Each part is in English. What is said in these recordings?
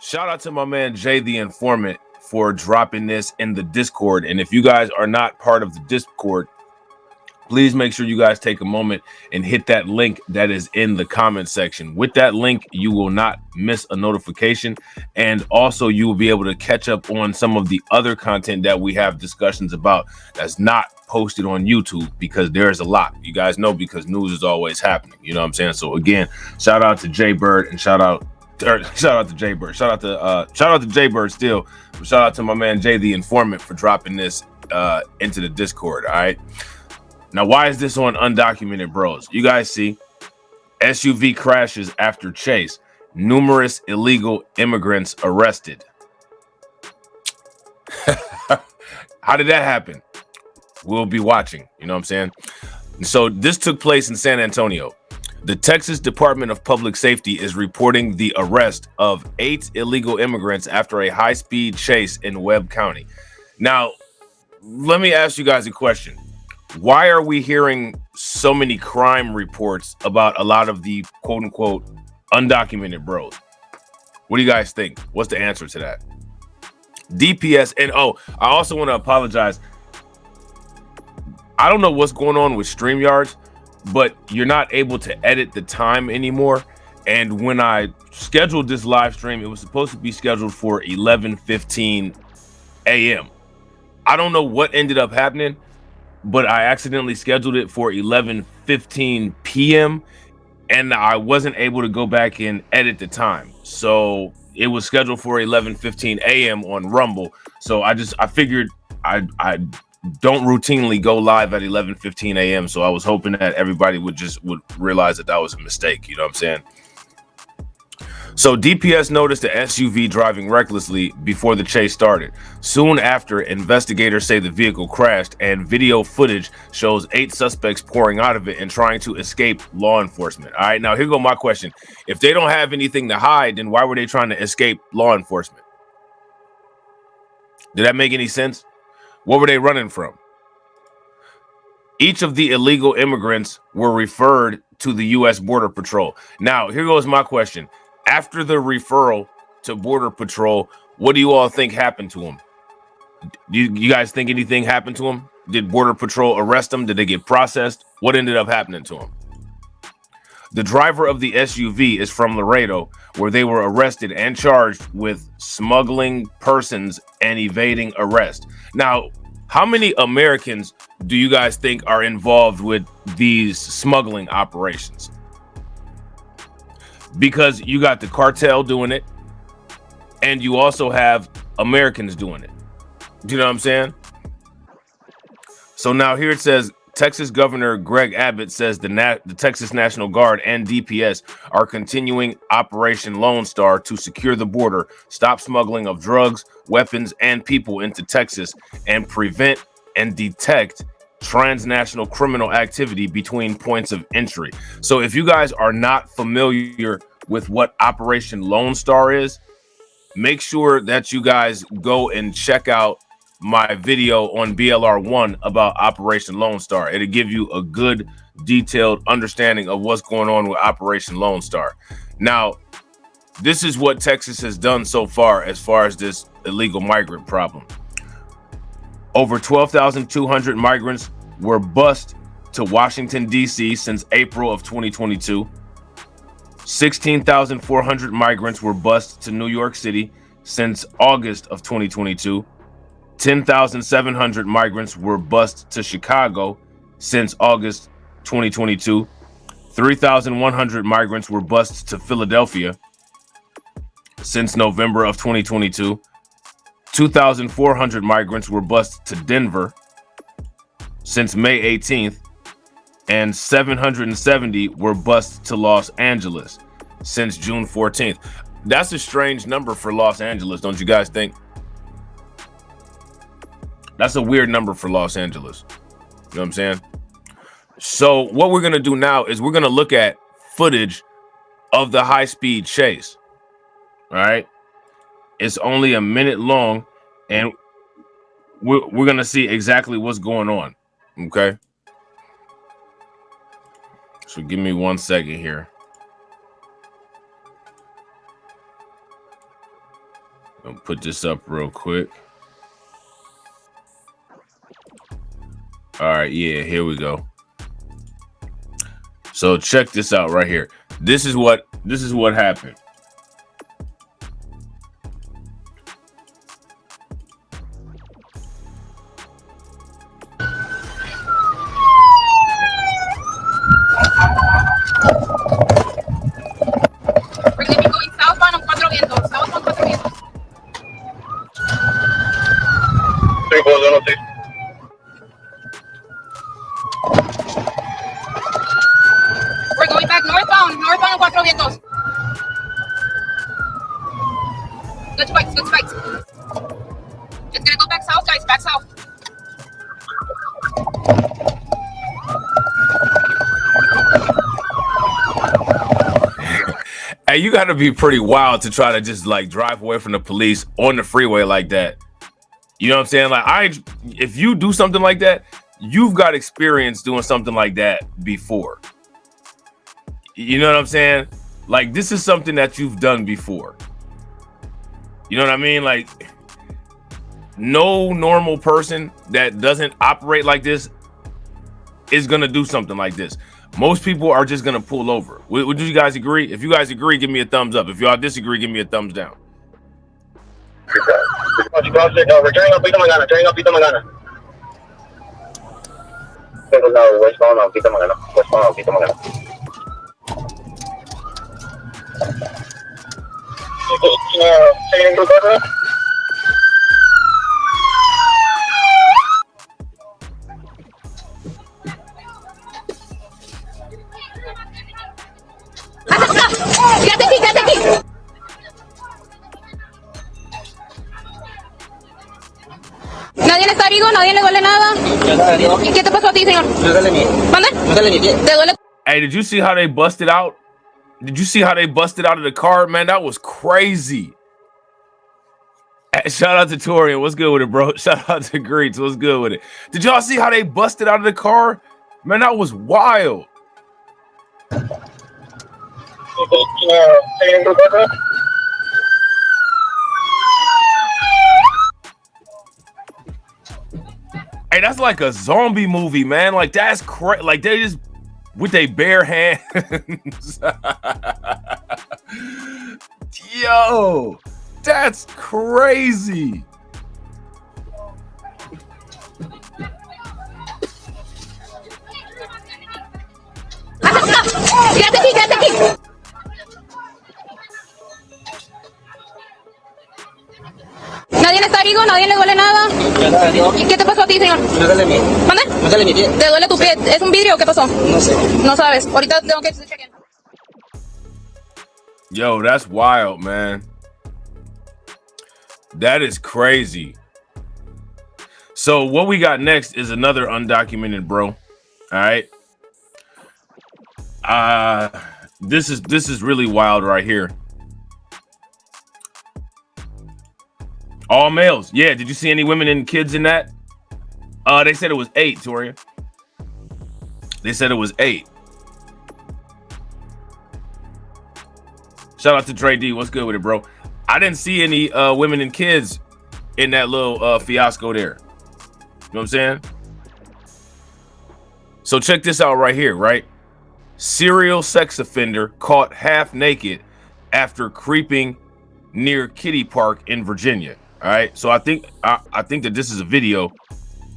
Shout out to my man Jay the Informant for dropping this in the Discord. And if you guys are not part of the Discord, please make sure you guys take a moment and hit that link that is in the comment section. With that link, you will not miss a notification. And also you will be able to catch up on some of the other content that we have discussions about that's not posted on YouTube, because there's a lot, you guys know, because news is always happening. You know what I'm saying? So again, shout out to Jay Bird and shout out to Jay Bird. Shout out to Jay Bird still. But shout out to my man Jay the Informant for dropping this into the Discord. All right. Now, why is this on Undocumented Bros? You guys see, SUV crashes after chase. Numerous illegal immigrants arrested. How did that happen? We'll be watching. You know what I'm saying? So this took place in San Antonio. The Texas Department of Public Safety is reporting the arrest of 8 illegal immigrants after a high-speed chase in Webb County. Now, let me ask you guys a question. Why are we hearing so many crime reports about a lot of the quote-unquote undocumented bros? What do you guys think? What's the answer to that? DPS, and I also want to apologize. I don't know what's going on with StreamYards, but you're not able to edit the time anymore. And when I scheduled this live stream, it was supposed to be scheduled for 11:15 a.m. I don't know what ended up happening, but I accidentally scheduled it for 11:15 p.m. and I wasn't able to go back and edit the time. So it was scheduled for 11:15 a.m. on Rumble. So I figured I don't routinely go live at 11:15 a.m. So I was hoping that everybody would realize that was a mistake. You know what I'm saying? So DPS noticed the SUV driving recklessly before the chase started. Soon after, investigators say the vehicle crashed, and video footage shows 8 suspects pouring out of it and trying to escape law enforcement. All right, now here go my question. If they don't have anything to hide, then why were they trying to escape law enforcement? Did that make any sense? What were they running from? Each of the illegal immigrants were referred to the U.S. Border Patrol. Now, here goes my question. After the referral to Border Patrol, what do you all think happened to him? You guys think anything happened to him? Did Border Patrol arrest him? Did they get processed? What ended up happening to him? The driver of the SUV is from Laredo, where they were arrested and charged with smuggling persons and evading arrest. Now, how many Americans do you guys think are involved with these smuggling operations? Because you got the cartel doing it, and you also have Americans doing it. Do you know what I'm saying? So now here it says, Texas Governor Greg Abbott says the Texas National Guard and DPS are continuing Operation Lone Star to secure the border, stop smuggling of drugs, weapons, and people into Texas, and prevent and detect transnational criminal activity between points of entry. So if you guys are not familiar with what Operation Lone Star is, make sure that you guys go and check out my video on BLR1 about Operation Lone Star. It'll give you a good detailed understanding of what's going on with Operation Lone Star. Now, this is what Texas has done so far as this illegal migrant problem. Over 12,200 migrants were bused to Washington, D.C. since April of 2022. 16,400 migrants were bused to New York City since August of 2022. 10,700 migrants were bused to Chicago since August 2022. 3,100 migrants were bused to Philadelphia since November of 2022. 2,400 migrants were bused to Denver since May 18th, and 770 were bused to Los Angeles since June 14th. That's a strange number for Los Angeles, don't you guys think? That's a weird number for Los Angeles. You know what I'm saying? So what we're going to do now is we're going to look at footage of the high-speed chase. All right? It's only a minute long, and we're going to see exactly what's going on. Okay? So give me 1 second here. I'll put this up real quick. All right, yeah, here we go. So check this out right here. This is what happened. We're going to be going southbound on Cuatro Vientos. Southbound Cuatro Vientos. 3406. We're going back northbound on Cuatro Vientos. Good spikes, good spikes. It's gonna go back south, guys, back south. Hey, you got to be pretty wild to try to just like drive away from the police on the freeway like that. You know what I'm saying? Like, if you do something like that, you've got experience doing something like that before. You know what I'm saying? Like, this is something that you've done before. You know what I mean? Like, no normal person that doesn't operate like this is gonna do something like this. Most people are just gonna pull over. Would you guys agree? If you guys agree, give me a thumbs up. If y'all disagree, give me a thumbs down. We're turning up Pito Magana. Westbound on Pito Magana. Second group order. Quédate aquí. Nadie está herido, nadie le duele nada. ¿Y qué te pasó a ti, señor? ¿Mande? ¿Te duele? Hey, did you see how they busted out? Did you see how they busted out of the car? Man, that was crazy. Hey, shout out to Torian. What's good with it, bro? Shout out to Greets. What's good with it? Did y'all see how they busted out of the car? Man, that was wild. Second group order. Hey, that's like a zombie movie, man. Like, that's crazy. Like, they just with their bare hands. Yo, that's crazy. Quédate aquí. Nadie está herido, nadie le duele nada. ¿Y qué te pasó a ti, señor? Me duele mi. ¿Mande? Me duele mi pie. ¿Te duele tu pie? ¿Es un vidrio o qué pasó? No sé. No sabes. Ahorita tengo que chequear. Yo, that's wild, man. That is crazy. So what we got next is another undocumented bro. All right. This is really wild right here. All males. Yeah. Did you see any women and kids in that? They said it was 8, Toria. They said it was 8. Shout out to Trey D. What's good with it, bro? I didn't see any women and kids in that little fiasco there. You know what I'm saying? So check this out right here, right? Serial sex offender caught half naked after creeping near Kiddie Park in Virginia. All right. So I think that this is a video.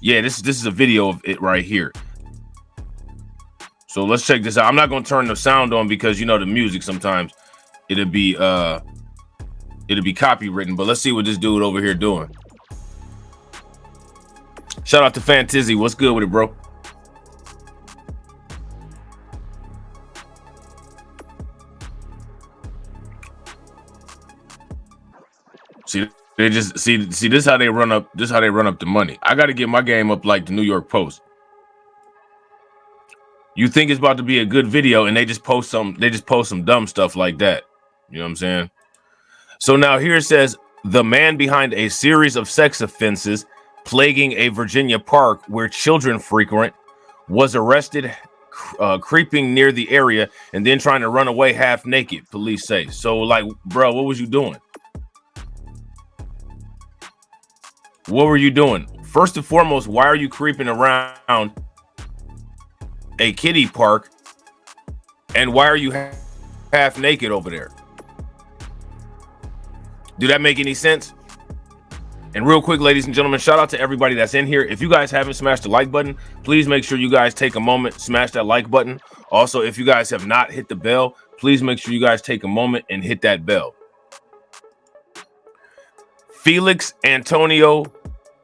Yeah, this is a video of it right here. So let's check this out. I'm not gonna turn the sound on because you know the music sometimes it'll be copywritten, but let's see what this dude over here doing. Shout out to Fantizzy. What's good with it, bro? See, they just see this is how they run up. This is how they run up the money. I got to get my game up like the New York Post. You think it's about to be a good video, and they just post some dumb stuff like that. You know what I'm saying? So now here it says the man behind a series of sex offenses plaguing a Virginia park where children frequent was arrested creeping near the area and then trying to run away half naked, police say. So like, bro, what was you doing? What were you doing? First and foremost, why are you creeping around a kiddie park? And why are you half naked over there? Do that make any sense? And real quick, ladies and gentlemen, shout out to everybody that's in here. If you guys haven't smashed the like button, please make sure you guys take a moment, smash that like button. Also, if you guys have not hit the bell, please make sure you guys take a moment and hit that bell. Felix Antonio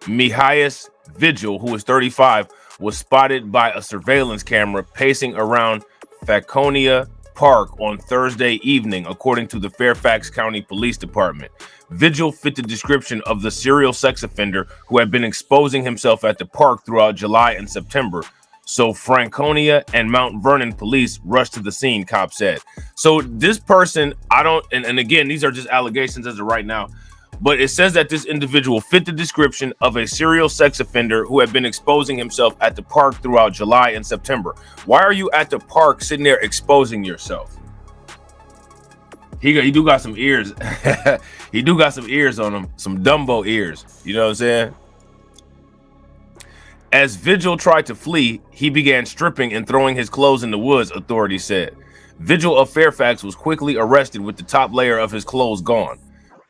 Mijares Vigil, who is 35, was spotted by a surveillance camera pacing around Faconia Park on Thursday evening, according to the Fairfax County Police Department. Vigil fit the description of the serial sex offender who had been exposing himself at the park throughout July and September. So Franconia and Mount Vernon police rushed to the scene, cops said. So this person, and again, these are just allegations as of right now, but it says that this individual fit the description of a serial sex offender who had been exposing himself at the park throughout July and September. Why are you at the park sitting there exposing yourself? He do got some ears. He do got some ears on him, some Dumbo ears. You know what I'm saying? As Vigil tried to flee, he began stripping and throwing his clothes in the woods, authorities said. Vigil of Fairfax was quickly arrested with the top layer of his clothes gone.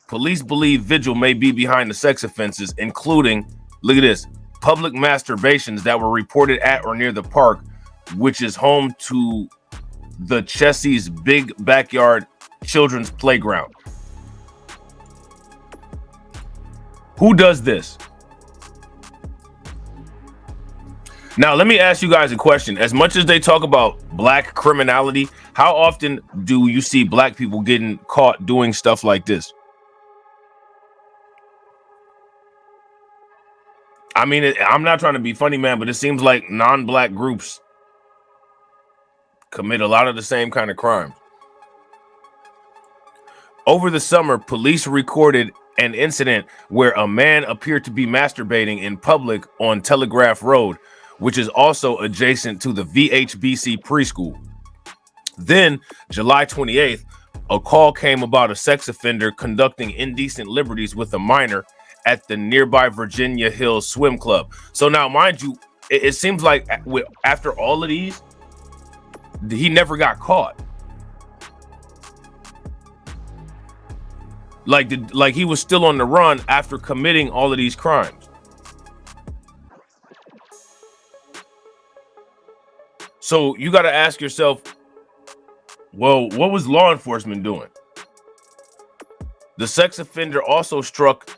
Police believe Vigil may be behind the sex offenses, including, look at this, public masturbations that were reported at or near the park, which is home to the Chessie's Big Backyard Children's Playground. Who does this? Now, let me ask you guys a question. As much as they talk about black criminality, how often do you see black people getting caught doing stuff like this? I mean, I'm not trying to be funny, man, but it seems like non-black groups commit a lot of the same kind of crimes. Over the summer, police recorded an incident where a man appeared to be masturbating in public on Telegraph Road, which is also adjacent to the VHBC preschool. Then, July 28th, a call came about a sex offender conducting indecent liberties with a minor at the nearby Virginia Hills Swim Club. So now, mind you, it seems like after all of these, he never got caught. Like he was still on the run after committing all of these crimes. So you got to ask yourself, well, what was law enforcement doing? The sex offender also struck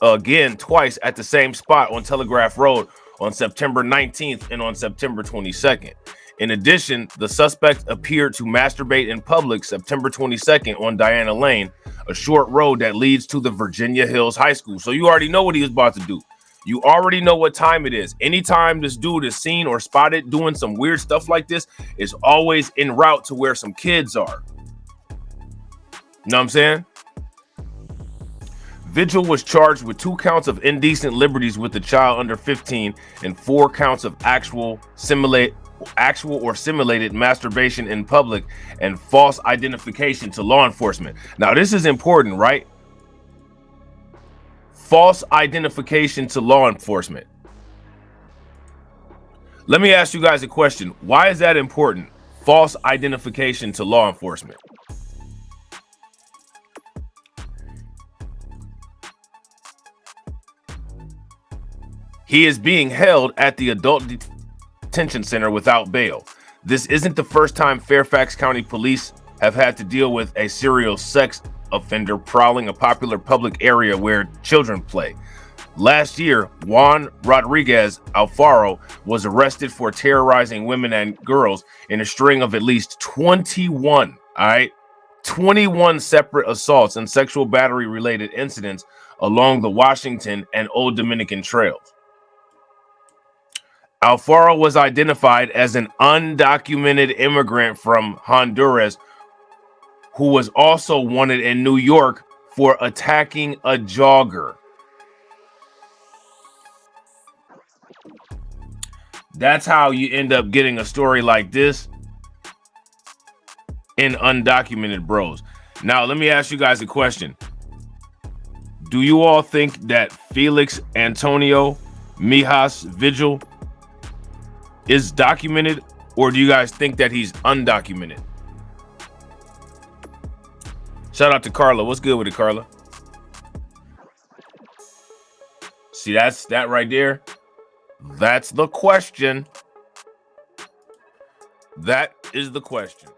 again twice at the same spot on Telegraph Road on September 19th and on September 22nd. In addition, the suspect appeared to masturbate in public September 22nd on Diana Lane, a short road that leads to the Virginia Hills High School. So you already know what he was about to do. You already know what time it is. Anytime this dude is seen or spotted doing some weird stuff like this, is always en route to where some kids are. You know what I'm saying? Vigil was charged with 2 counts of indecent liberties with a child under 15 and 4 counts of actual or simulated masturbation in public and false identification to law enforcement. Now, this is important, right? False identification to law enforcement. Let me ask you guys a question. Why is that important? False identification to law enforcement. He is being held at the adult detention center without bail. This isn't the first time Fairfax County Police have had to deal with a serial sex offender prowling a popular public area where children play. Last year, Juan Rodriguez Alfaro was arrested for terrorizing women and girls in a string of at least 21 separate assaults and sexual battery related incidents along the Washington and Old Dominican trails. Alfaro was identified as an undocumented immigrant from Honduras who was also wanted in New York for attacking a jogger. That's how you end up getting a story like this in Undocumented Bros. Now, let me ask you guys a question. Do you all think that Felix Antonio Mijas Vigil is documented, or do you guys think that he's undocumented? Shout out to Carla. What's good with it, Carla? See, that's that right there. That's the question. That is the question.